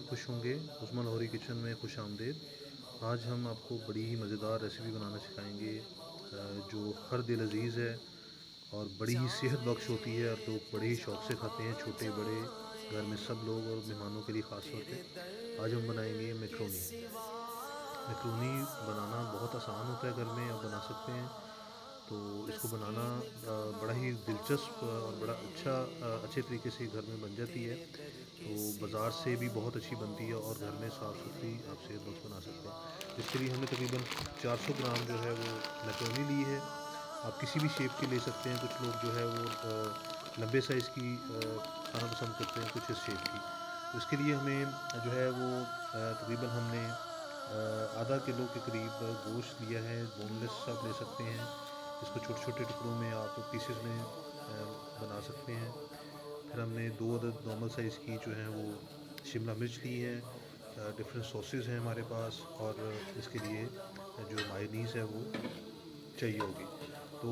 खुश होंगे। उस्मान लाहौरी किचन में खुश आमदेद। आज हम आपको बड़ी ही मज़ेदार रेसिपी बनाना सिखाएंगे जो हर दिल अज़ीज़ है और बड़ी ही सेहत बख्श होती है और लोग बड़े ही शौक़ से खाते हैं, छोटे बड़े, घर में सब लोग और मेहमानों के लिए ख़ास तौर पे। आज हम बनाएंगे मैक्रोनी। मैक्रोनी बनाना बहुत आसान होता है, घर में आप बना सकते हैं। तो इसको बनाना बड़ा ही दिलचस्प और बड़ा अच्छे तरीके से घर में बन जाती है। तो बाज़ार से भी बहुत अच्छी बनती है और घर में साफ़ सुथरी आप सेहत बख्श बना सकते हैं। इसके लिए हमने तकरीबन 400 ग्राम जो है वो मैक्रोनी ली है। आप किसी भी शेप की ले सकते हैं। कुछ लोग जो है वो लंबे साइज़ की खाना पसंद करते हैं, कुछ इस शेप की। तो इसके लिए हमें जो है वो तकरीबन हमने आधा किलो के करीब गोश्त लिया है। बोनलेस आप ले सकते हैं। इसको छोटे छोटे टुकड़ों में आप पीसेस में बना सकते हैं। फिर हमने 2 अदद नॉर्मल साइज़ की जो है वो शिमला मिर्च ली है। डिफरेंट सॉसेस हैं हमारे पास और इसके लिए जो मायोनीज़ है वो चाहिए होगी। तो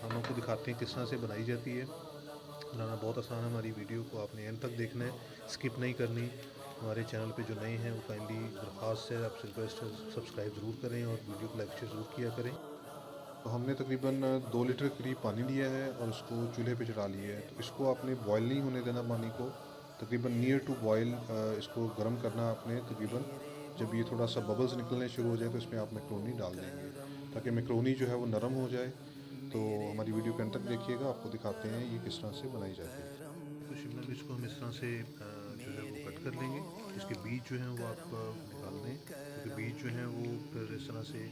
हम आपको दिखाते हैं किस तरह से बनाई जाती है। बनाना बहुत आसान है। हमारी वीडियो को आपने एंड तक देखना है, स्किप नहीं करनी। हमारे चैनल पे जो नए हैं वो काइंडली दरख्वास्त है, आपसे रिक्वेस्ट है, सब्सक्राइब ज़रूर करें और वीडियो को लाइक शेयर ज़रूर किया करें। तो हमने तकरीबन 2 लीटर करीब पानी लिया है और उसको चूल्हे पे चढ़ा लिया है। तो इसको आपने बॉयल नहीं होने देना पानी को, तकरीबन नियर टू बॉयल इसको गर्म करना आपने तकरीबन। जब ये थोड़ा सा बबल्स निकलने शुरू हो जाए तो इसमें आप मैक्रोनी डाल देंगे ताकि मैक्रोनी जो है वो नरम हो जाए। तो हमारी वीडियो के अंत तक देखिएगा, आपको दिखाते हैं ये किस तरह से बनाई जाती है। तो शिमला मिर्च को हम इस तरह से जो है वो कट कर लेंगे। इसके बीज जो हैं वो आप निकाल दें, क्योंकि बीज जो हैं वो फिर इस तरह से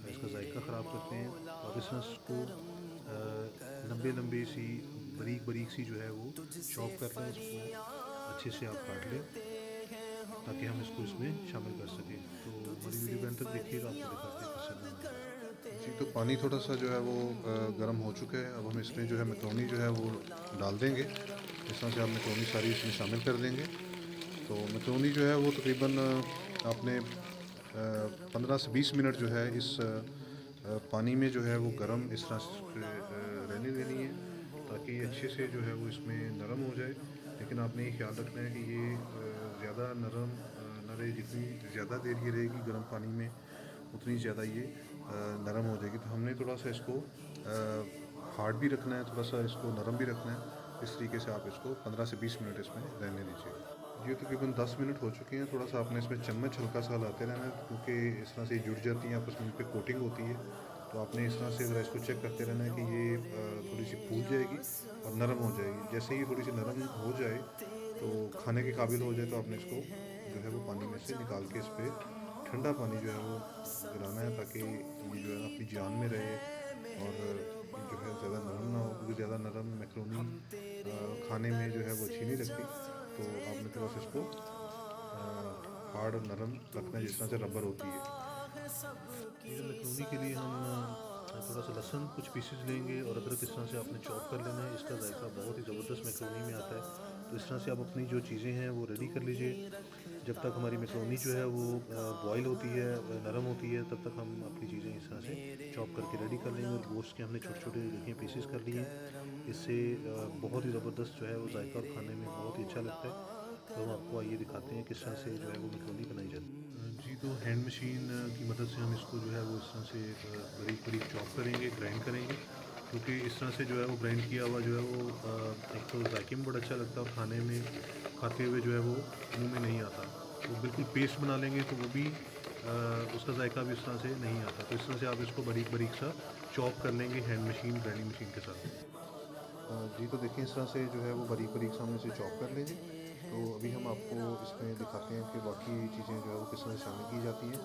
इसका जायका ख़राब करते हैं। तो आप इस तरह इसको लंबे लंबे सी बारीक बारीक सी जो है वो चॉप कर लें। इसको अच्छे से आप काट लें ताकि हम इसको इसमें शामिल कर सकें। तो हमारी वीडियो के अंत तक देखिएगा, आपको दिखाते हैं कैसे बनाना है। जी, तो पानी थोड़ा सा जो है वो गर्म हो चुका है। अब हम इसमें जो है मैक्रोनी जो है वो डाल देंगे। इस तरह से आप मैक्रोनी सारी इसमें शामिल कर देंगे। तो मैक्रोनी जो है वो तकरीबन आपने 15 से 20 मिनट जो है इस पानी में जो है वो गर्म इस तरह से रहने देनी है ताकि अच्छे से जो है वो इसमें नरम हो जाए। लेकिन आपने ये ख्याल रखना है कि ये ज़्यादा नरम ना रहे। जितनी ज़्यादा देर ये रहेगी गर्म पानी में उतनी ज़्यादा ये नरम हो जाएगी। तो हमने थोड़ा सा इसको हार्ड भी रखना है, थोड़ा सा इसको नरम भी रखना है। इस तरीके से आप इसको 15 से 20 मिनट इसमें रहने दीजिए। ये तकरीबन 10 मिनट हो चुके हैं। थोड़ा सा आपने इसमें चम्मच हल्का सा हिलाते रहना है क्योंकि इस तरह से जुड़ जाती हैं आपस में, इन पे कोटिंग होती है। तो आपने इस तरह से ज़रा इसको चेक करते रहना है कि ये थोड़ी सी फूल जाएगी और नरम हो जाएगी। जैसे ही थोड़ी सी नरम हो जाए तो खाने के काबिल हो जाए तो आपने इसको जो है वो पानी में से निकाल के इस पर ठंडा पानी जो है वो गिराना है ताकि ये जो है अपनी जान में रहे और जो है ज़्यादा नरम ना हो, क्योंकि ज़्यादा नरम मैक्रोनी खाने में जो है वो अच्छी नहीं लगती। तो आपने थोड़ा सा इसको हार्ड और नरम रखना है जिस तरह से रबर होती है। ये तो मैक्रोनी के लिए हम थोड़ा सा लहसुन कुछ पीसेस लेंगे और अदरक इस तरह से आपने चॉप कर लेना है। इसका जायका बहुत ही ज़बरदस्त मैक्रोनी में आता है। तो इस तरह से आप अपनी जो चीज़ें हैं वो रेडी कर लीजिए। जब तक हमारी मैक्रोनी जो है वो बॉयल होती है, नरम होती है, तब तक हम अपनी चीज़ें इस तरह से चॉप करके रेडी कर लेंगे। और गोश्त के हमने छोटे छोटे देखिए पीसेस कर लिए हैं। इससे बहुत ही ज़बरदस्त जो है वो जायका और खाने में बहुत ही अच्छा लगता है। तो हम आपको आइए दिखाते हैं किस तरह से जो है वो मैक्रोनी बनाई जाती है। जी, तो हैंड मशीन की मदद से हम इसको जो है वो इस तरह से बारीक बारीक चॉप करेंगे, ग्राइंड करेंगे। क्योंकि इस तरह से जो है वो ग्राइंड किया हुआ जो है वो एक तो जायके में बड़ा अच्छा लगता है और खाने में खाते हुए जो है वो मुंह में नहीं आता। तो बिल्कुल पेस्ट बना लेंगे तो वो भी उसका जायका भी इस तरह से नहीं आता। तो इस तरह से आप इसको बारीक बारीक सा चॉप कर लेंगे हैंड मशीन, ग्राइंडिंग मशीन के साथ। जी, तो देखिए इस तरह से जो है वो बारीक बारीक सामने से चॉप कर लेंगे। तो अभी हम आपको इसमें दिखाते हैं कि बाकी चीज़ें जो है वो किस तरह से शामिल की जाती हैं।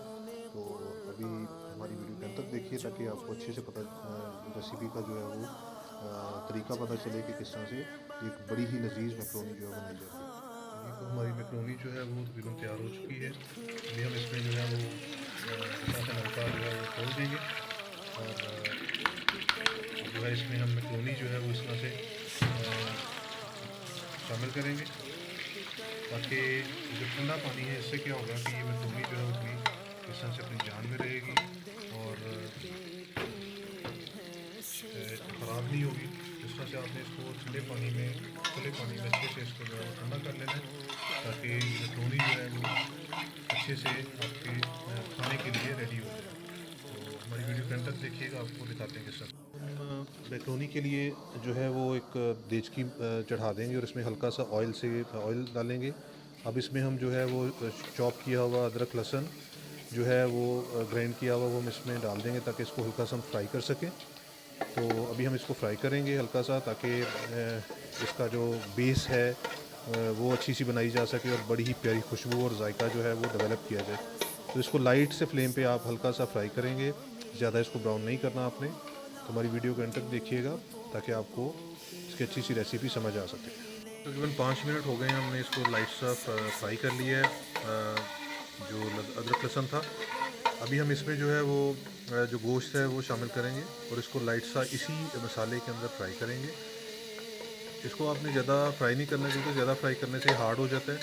तो अभी हमारी वीडियो के अंत तक देखिए ताकि आपको अच्छे से पता रेसिपी का जो है वो तरीका पता चले कि किस तरह से एक बड़ी ही लजीज मैक्रोनी जो है बनाई जाती है। ये तो हमारी मैक्रोनी जो है वो तकरीबन तैयार हो चुकी है। अभी हम इसमें जो है वो इस तरह से नलका जो है वो खोल देंगे और जो है इसमें हम मैक्रोनी जो है वो इस तरह से शामिल करेंगे ताकि जो ठंडा पानी है इससे क्या होगा कि ये मैक्रोनी जो है अपनी इस तरह से अपनी जान में रहेगी और ख़राब नहीं होगी। इस तरह से आपने इसको ठंडे पानी में खुले पानी में अच्छे से इसको जो है वो ठंडा कर लेना है ताकि मैक्रोनी जो है वो अच्छे से आपके खाने के लिए रेडी हो जाए। तो हमारी वीडियो के अंत तक देखिएगा, आपको दिखाते हैं किस तरह। हम मैक्रोनी के लिए जो है वो एक देचकी चढ़ा देंगे और इसमें हल्का सा ऑयल डालेंगे। अब इसमें हम जो है वो चॉप किया हुआ अदरक लहसुन जो है वो ग्राइंड किया हुआ वो हम इसमें डाल देंगे ताकि इसको हल्का सा हम फ्राई कर सकें। तो अभी हम इसको फ्राई करेंगे हल्का सा, ताकि इसका जो बेस है वो अच्छी सी बनाई जा सके और बड़ी ही प्यारी खुशबू और जायका जो है वो डेवलप किया जाए। तो इसको लाइट से फ्लेम पे आप हल्का सा फ्राई करेंगे, ज़्यादा इसको ब्राउन नहीं करना आपने। तो हमारी वीडियो के अंत तक देखिएगा ताकि आपको इसकी अच्छी सी रेसिपी समझ आ सके। तकरीबन 5 मिनट हो गए हैं, हमने इसको लाइट सा फ्राई कर लिया है जो अदरक लहसुन था। अभी हम इसमें जो है वो जो गोश्त है वो शामिल करेंगे और इसको लाइट सा इसी मसाले के अंदर फ्राई करेंगे। इसको आपने ज़्यादा फ्राई नहीं करना क्योंकि ज़्यादा फ्राई करने से हार्ड हो जाता है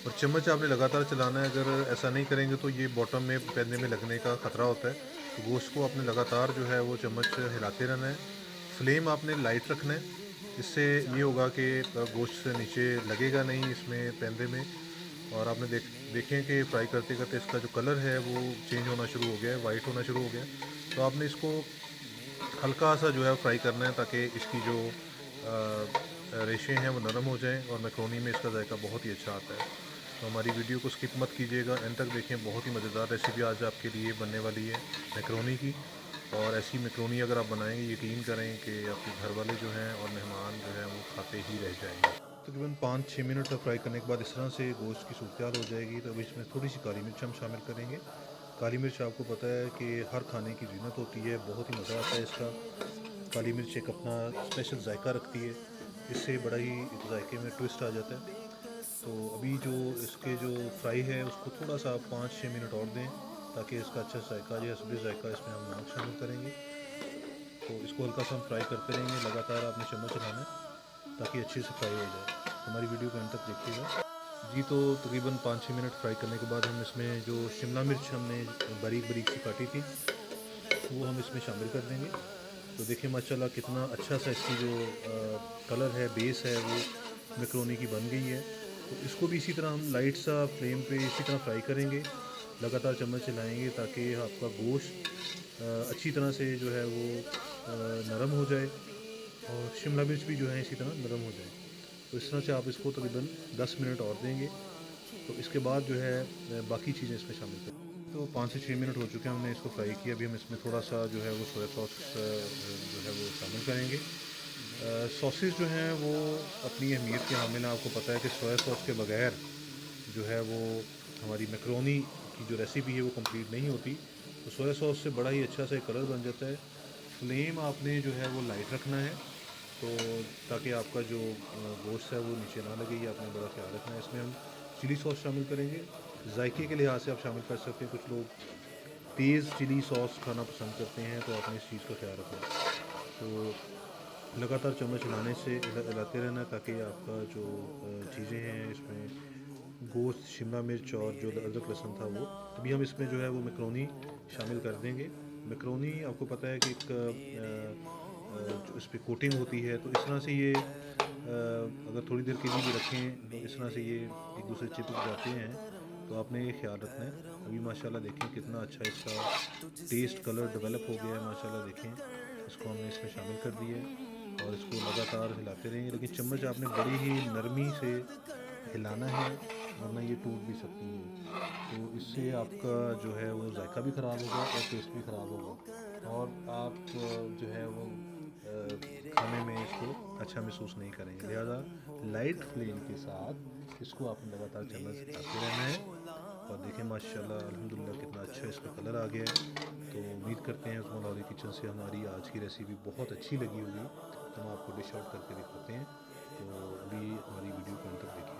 और चम्मच आपने लगातार चलाना है। अगर ऐसा नहीं करेंगे तो ये बॉटम में पैने में लगने का ख़तरा होता है। तो गोश्त को आपने लगातार जो है वो चम्मच हिलाते रहना है। फ्लेम आपने लाइट रखना है, इससे ये होगा कि गोश्त से नीचे लगेगा नहीं इसमें पैंदे में। और आपने देखें कि फ्राई करते करते इसका जो कलर है वो चेंज होना शुरू हो गया है, वाइट होना शुरू हो गया है। तो आपने इसको हल्का सा जो है फ्राई करना है ताकि इसकी जो रेशे हैं वो नरम हो जाएं और मैक्रोनी में इसका जायका बहुत ही अच्छा आता है। तो हमारी वीडियो को स्किप मत कीजिएगा, एंड तक देखें। बहुत ही मज़ेदार रेसिपी आज आपके लिए बनने वाली है मैक्रोनी की। और ऐसी मैक्रोनी अगर आप बनाएंगे, यकीन करें कि आपके घर वाले जो हैं और मेहमान जो हैं वो खाते ही रह जाएंगे। तकरीबन 5-6 मिनट तक फ्राई करने के बाद इस तरह से गोश्त की सूरत हो जाएगी। तो अब इसमें थोड़ी सी काली मिर्च हम शामिल करेंगे। काली मिर्च आपको पता है कि हर खाने की ज़ीनत होती है, बहुत ही मज़ा आता है इसका। काली मिर्च एक अपना स्पेशल जायका रखती है, इससे बड़ा ही एक जायके में ट्विस्ट आ जाता है। तो अभी जो इसके जो फ्राई है उसको थोड़ा सा 5-6 मिनट और दें ताकि इसका अच्छा जायका जो हसबे जायका इसमें हम नमक शामिल करेंगे। तो इसको हल्का सा हम फ्राई करते रहेंगे, लगातार आपने चम्मच चलाना है ताकि अच्छे से फ्राई हो जाए। हमारी वीडियो को अंत तक देखिएगा जी। तो तकरीबन 5-6 मिनट फ्राई करने के बाद हम इसमें जो शिमला मिर्च हमने बारीक बारीक सी काटी थी वो हम इसमें शामिल कर देंगे। तो देखिए माशाल्लाह कितना अच्छा सा इसकी जो कलर है, बेस है, वो मैक्रोनी की बन गई है। तो इसको भी इसी तरह हम लाइट सा फ्लेम पे इसी तरह फ्राई करेंगे, लगातार चम्मच चलाएंगे ताकि आपका गोश्त अच्छी तरह से जो है वो नरम हो जाए और शिमला मिर्च भी जो है इसी तरह नरम हो जाए। तो इस तरह से आप इसको तकरीबन 10 मिनट और देंगे। तो इसके बाद जो है बाकी चीज़ें इसमें शामिल करें। तो 5 से 6 मिनट हो चुके हैं, हमने इसको फ्राई किया। अभी हम इसमें थोड़ा सा जो है वो सोया सॉस जो है वो शामिल करेंगे। सॉसेस जो हैं वो अपनी अहमियत के हामिल हैं। आपको पता है कि सोया सॉस के बगैर जो है वो हमारी मैक्रोनी की जो रेसिपी है वो कंप्लीट नहीं होती। तो सोया सॉस से बड़ा ही अच्छा सा एक कलर बन जाता है। फ्लेम आपने जो है वो लाइट रखना है तो ताकि आपका जो गोश्त है वो नीचे ना लगे, ये आपने बड़ा ख्याल रखना है। इसमें हम चिली सॉस शामिल करेंगे। जायके के लिहाज से आप शामिल कर सकते हैं, कुछ लोग तेज़ चिली सॉस खाना पसंद करते हैं, तो आपने इस चीज़ का ख्याल रखना है। तो लगातार चम्मच हिलाने से हिलाते रहना ताकि आपका जो चीज़ें हैं इसमें गोश्त, शिमला मिर्च और जो अदरक लहसुन था वो, अभी हम इसमें जो है वो मैक्रोनी शामिल कर देंगे। मैक्रोनी आपको पता है कि एक जो इस पर कोटिंग होती है, तो इस तरह से ये अगर थोड़ी देर के लिए भी रखें तो इस तरह से ये एक दूसरे चिपक जाते हैं। तो आपने ये ख्याल रखना है। अभी माशाल्लाह देखें कितना अच्छा इसका टेस्ट कलर डेवलप हो गया है। माशाल्लाह देखें, इसको हमने इसमें शामिल कर दिया है और इसको लगातार हिलाते रहेंगे, लेकिन चम्मच आपने बड़ी ही नरमी से हिलाना है वरना ये टूट भी सकती है। तो इससे आपका जो है वो जायका भी ख़राब होगा और टेस्ट भी ख़राब होगा और आप जो है वो खाने में इसको अच्छा महसूस नहीं करेंगे। लिहाजा लाइट फ्लेम के साथ इसको आप लगातार चम्मच हिलाते रहना है। और देखें माशाल्लाह अल्हम्दुलिल्लाह कितना अच्छा इसका कलर आ गया है। तो उम्मीद करते हैं उस्मान लाहौरी किचन से हमारी आज की रेसिपी बहुत अच्छी लगी होगी। तो हम आपको डिश आउट करके दिखाते हैं। तो अभी हमारी वीडियो को अंत तक देखिए।